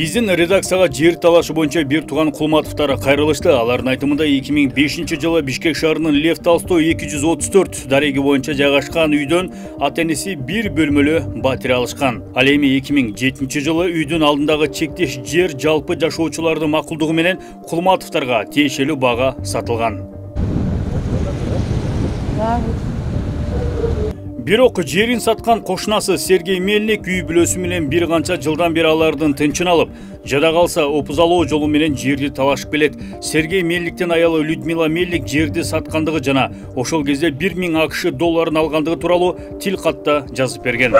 Биздин редакцияга жер талашы боюнча бир тууган Кулматовдор кайрылышты. Алардын айтымында 2005-жылы Бишкек шаарынын Лев Толстой 234 дареги боюнча жайгашкан үйдөн ата-энеси бир бөлмөлүү батир алышкан. Ал эми 2007-жылы үйдүн алдындагы чектеш жер жалпы жашоочулардын макулдугу менен Кулматовдорго тиешелүү бага сатылган. Бирок жерин саткан кошунасы Сергей Мельник үй бүлөсү менен бир канча жылдан бери алардын тынчын алып, жада калса опузалоо жолу менен жерди талашып келет. Сергей Мельниктин аялы Людмила Мельник жерди саткандыгы жана ошол кезде 1000 АКШ долларын алгандыгы тууралуу тил катта жазып берген.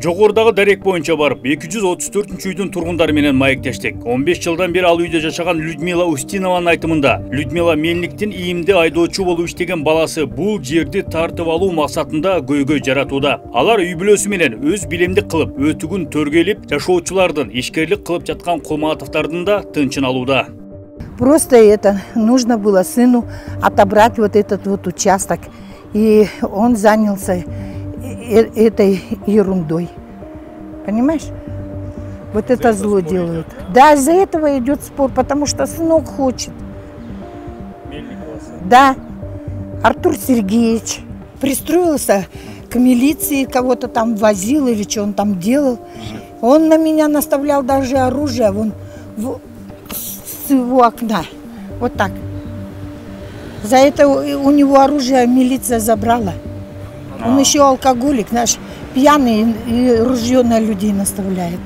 Жогорудагы дарек боюнча барып 234-үйдүн тургундары менен маектештик. 15 жылдан бери ал үйдө жашаган Людмила Устинованын айтымында, Людмила Мельниктин ийимди айдоочу болуп иштеген баласы бул жерди тартып алуу максатында көйгөй жаратууда. Алар үй бүлөсү менен өз билемдик кылып, өтүгүн төргөлүп, жашоочулардын ишкерлик кылып жаткан Кулматовдордун да тынчын алууда. Просто это нужно было сыну отобрать вот этот вот участок, и он занялся этой ерундой. Понимаешь? Вот это зло делают. Да, из-за этого идет спор, потому что сынок хочет. Да, Артур Сергеевич пристроился к милиции, кого-то там возил или что он там делал. Он на меня наставлял даже оружие вон с его окна. Вот так. За это у него оружие милиция забрала. Он еще алкоголик, наш пьяный, и ружье на людей наставляет.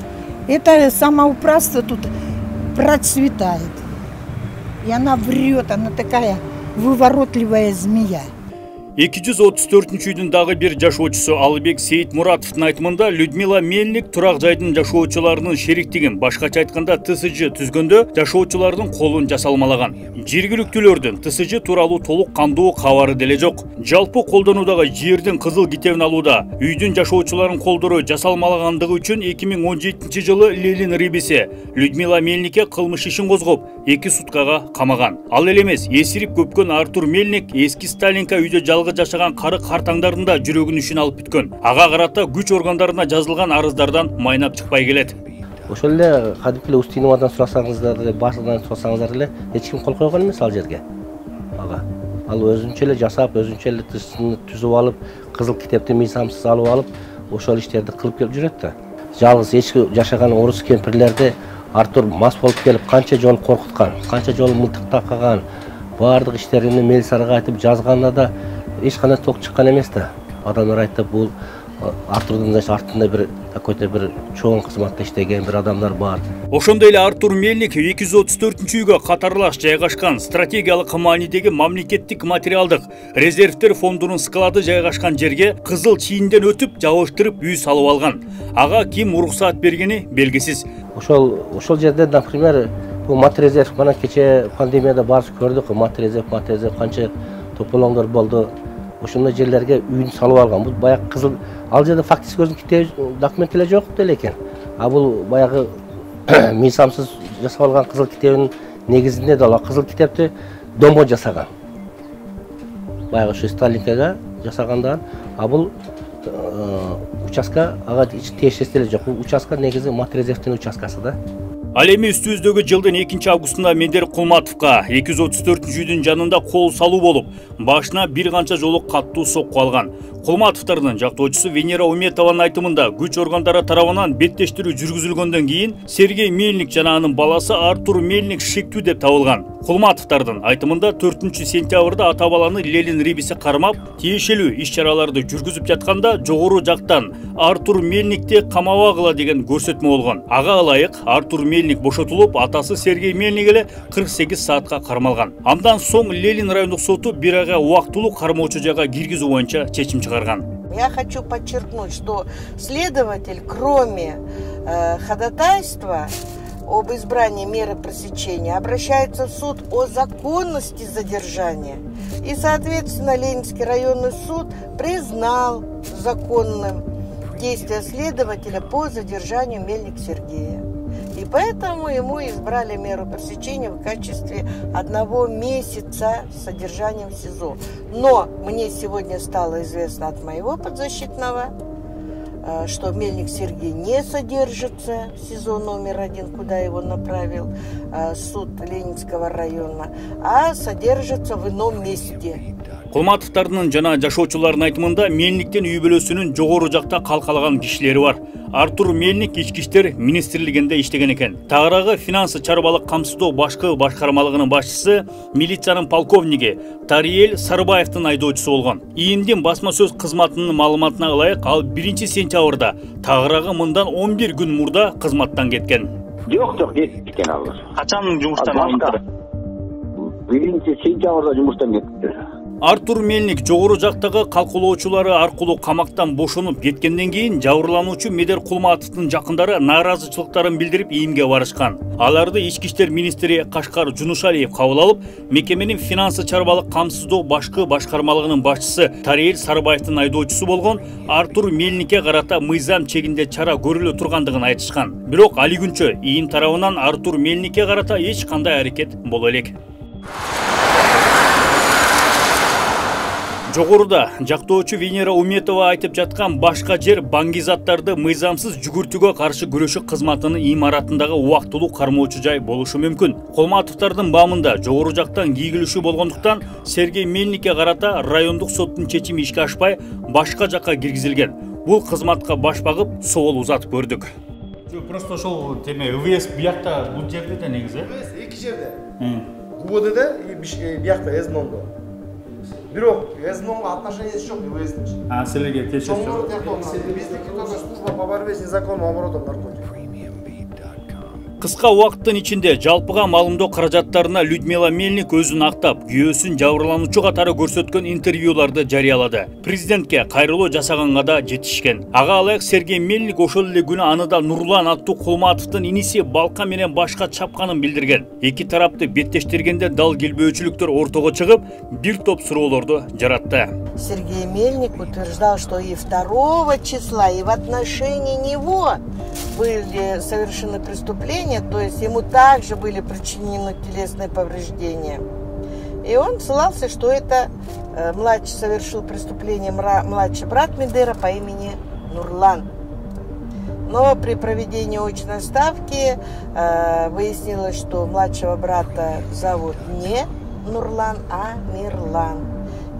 Это самоуправство тут процветает. И она врет, она такая выворотливая змея. 234-үйдүн дагы бир жашоочусу Алыбек Сейитмуратовдун айтымында Людмила Мельник турак жайдын жашоочуларынын шериктигин, башкача айтканда ТСЖ түзгөндө жашоочулардын колун жасалмалаган. Жергиликтүүлөрдүн ТСЖ тууралуу толук кандуу кабары деле жок. Жалпы колдонуудагы жердин кызыл китебин алууда үйдүн жашоочуларынын колдору жасалмалагандыгы үчүн 2017-жылы Лелин Рибиси Людмила Мельникке кылмыш ишин козгоп, 2 суткага камаган. Ал эле эмес, эсирип көпкөн Артур Мельник эски Сталинка үйдө жашаган кары картаңдарында жүрөгүн ишин алып бүткөн. Ага карата күч органдарына жазылган арыздардан майнап чыкпай келет. Ошол эле кадимки Устиновадан сурасаңыздар эле, башыдан сурасаңыздар эле, эч ким кол койгон эмес ал жерге. Ага. Ал өзүнчө эле жасап, өзүнчө эле түзүп алып, кызыл китепти мыйзамсыз алып алып, ошол иштерди кылып келип жүрөт да. Жалгыз эчки жашаган орус кемпирлерди Артур мас болуп келип канча жолу коркуткан, канча жолу мылтык такаган, баардык иштерин милицияга айтып жазганда да эч кандай ток чыккан эмес да. Адамдар айтты, бул Артурдун артында бир какой-то бир чоң кызматта иштеген бир адамдар бар. Ошондой эле Артур Мельник 234-үйгө катарлаш жайгашкан стратегиялык маанидеги мамлекеттик материалдык резервдер фондунун склады жайгашкан жерге кызыл чийинден өтүп, жабыштырып үй салып алган. Ага ким уруксаат бергени белгисиз. Ошол жерде, например, бул матрезерв, мана кече пандемияда барып көрдүк, матрезерв канча тополоңдор болду. Ошондой жерлерге үйүн салып алган. Бул баягы кызыл, ал жерде фактически өзүнүн китеби документ эле жок деле экен. А бул баягы мыйзамсыз жасап алган кызыл китебинин негизинде да кызыл китепти домго жасаган. Баягы ушу Сталинкага жасагандан, а бул участка ага тиешеси деле жок. Бул участка негизи матрезервдин участкасы да. Ал эми үстүбүздөгү жылдын 2-августунда Мендер Кулматовго 234-үйдүн жанында кол салуу болуп, башына бир канча жолу каттуу сокку алган. Кулматовдордун жактоочусу Венера Уметованын айтымында күч органдары тарабынан беттештирүү жүргүзүлгөндөн кийин Сергей Мельник жана анын баласы Артур Мельник шектүү деп табылган. Кулматовдордун айтымында 4-сентябрда ата баланы Лелин Рибиси кармап, тиешелүү иш-чараларды жүргүзүп жатканда жогору жактан Артур Мельникти камабагыла деген көрсөтмө болгон. Ага ылайык Артур Мельник бошотулуп, атасы Сергей Мельник эле 48 саатка кармалган. Андан соң Лелин райондук соту бир айга убактылуу кармоочу жайга киргизүү боюнча чечим чыгарган. Я хочу подчеркнуть, что следователь, кроме ходатайства об избрании меры пресечения, обращается в суд о законности задержания. И, соответственно, Ленинский районный суд признал законным действия следователя по задержанию Мельник Сергея. И поэтому ему избрали меру пресечения в качестве 1 месяца с содержанием в СИЗО. Но мне сегодня стало известно от моего подзащитного, что Мельник Сергей не содержится в СИЗО номер 1, куда его направил суд Ленинского района, а содержится в ином месте. Кулматовдардын жана жашоочулардын айтымында Мельниктен үй бүлөсүнүн жогору жакта калкалаган кишилери бар. Артур Мельник ички иштер министрлигинде иштеген экен. Тагыраагы финансы чарбалык камсыздоо башкы башкармалыгынын башчысы, милициянын полковниги Тариел Сарыбаевдин айдоочусу болгон. ИИМдин басма сөз кызматынын маалыматына ылайык, ал 1-сентябрда тагыраагы мындан 11 күн мурда кызматтан кеткен. Жок, кеткен ал. Качан жумуштан алынды? 1-сентябрда жумуштан кетти. Артур Мельник жогору жактагы калкулоочулары аркылуу камактан бошонуп кеткенден кийин жабырлануучу Медер Кулматовдун жакындары нааразычылыктарын билдирип ИИМге барышкан. Аларды ички иштер министри Кашкар Жунушалиев кабыл алып, мекеменин финансы чарбалык камсыздоо башкы башкармалыгынын башчысы Тариел Сарыбаевдин айдоочусу болгон Артур Мельникке карата мыйзам чегинде чара көрүлө тургандыгын айтышкан. Бирок али күнчө ИИМ тарабынан Артур Мельникке карата эч кандай аракет боло элек. Жогоруда жактоочу Венера Уметова айтып жаткан башка жер баңгизаттарды мыйзамсыз жүгүртүүгө каршы күрөшүү кызматынын имаратындагы убактылуу кармоочу жай болушу мүмкүн. Кулматовдардын баамында жогору жактан кийгилишүү болгондуктан Сергей Мельникке карата райондук соттун чечими ишке ашпай башка жакка киргизилген. Бул кызматка баш багып соол узатып көрдүк. Просто ошол теме УВС биякта бул жерде да негизи. УВС эки жерде. УВДде и биякта Эзнондо. Бирок Эзнонго отношениясы жок УВСтин. Силерге тиешеси жок. Биздики только служба по борьбе с незаконным оборотом наркотиков. Кыска убакыттын ичинде жалпыга маалымдоо каражаттарына Людмила Мельник өзүн актап, күйөөсүн жабырлануучу катары көрсөткөн интервьюларды жарыялады. Президентке кайрылуу жасаганга да жетишкен. Ага ылайык Сергей Мельник ошол эле күнү аныда Нурлан аттуу Кулматовдун иниси балка менен башка чапканын билдирген. Эки тарапты беттештиргенде дал келбөөчүлүктөр ортого чыгып, бир топ суроолорду жаратты. Сергей Мельник утверждал, что и 2 числа, и в отношении него были совершены преступления, то есть ему также были причинены телесные повреждения. И он ссылался, что это младший совершил преступление младший брат Медера по имени Нурлан. Но при проведении очной ставки выяснилось, что младшего брата зовут не Нурлан, а Мирлан.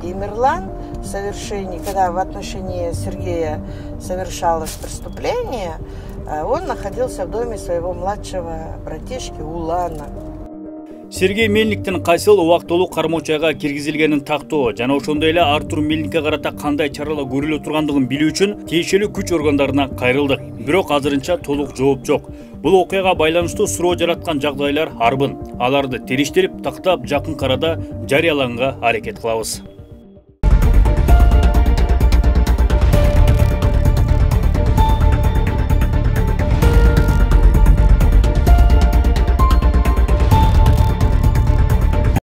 И Мирлан в совершении, когда в отношении Сергея совершалось преступление, он находился в доме своего младшего братишки Улана. Сергей Мельниктин кайсыл убактылуу кармоочайга киргизилгенин тактоо жана ошондой эле Артур Мельникке карата кандай чаралар көрүлө тургандыгын билүү үчүн тиешелүү күч органдарына кайрылдык. Бирок азырынча толук жооп жок. Бул окуяга байланыштуу суроо жараткан жагдайлар арбын. Аларды териштирип, тактап, жакын арада жарыялаганга аракет кылабыз.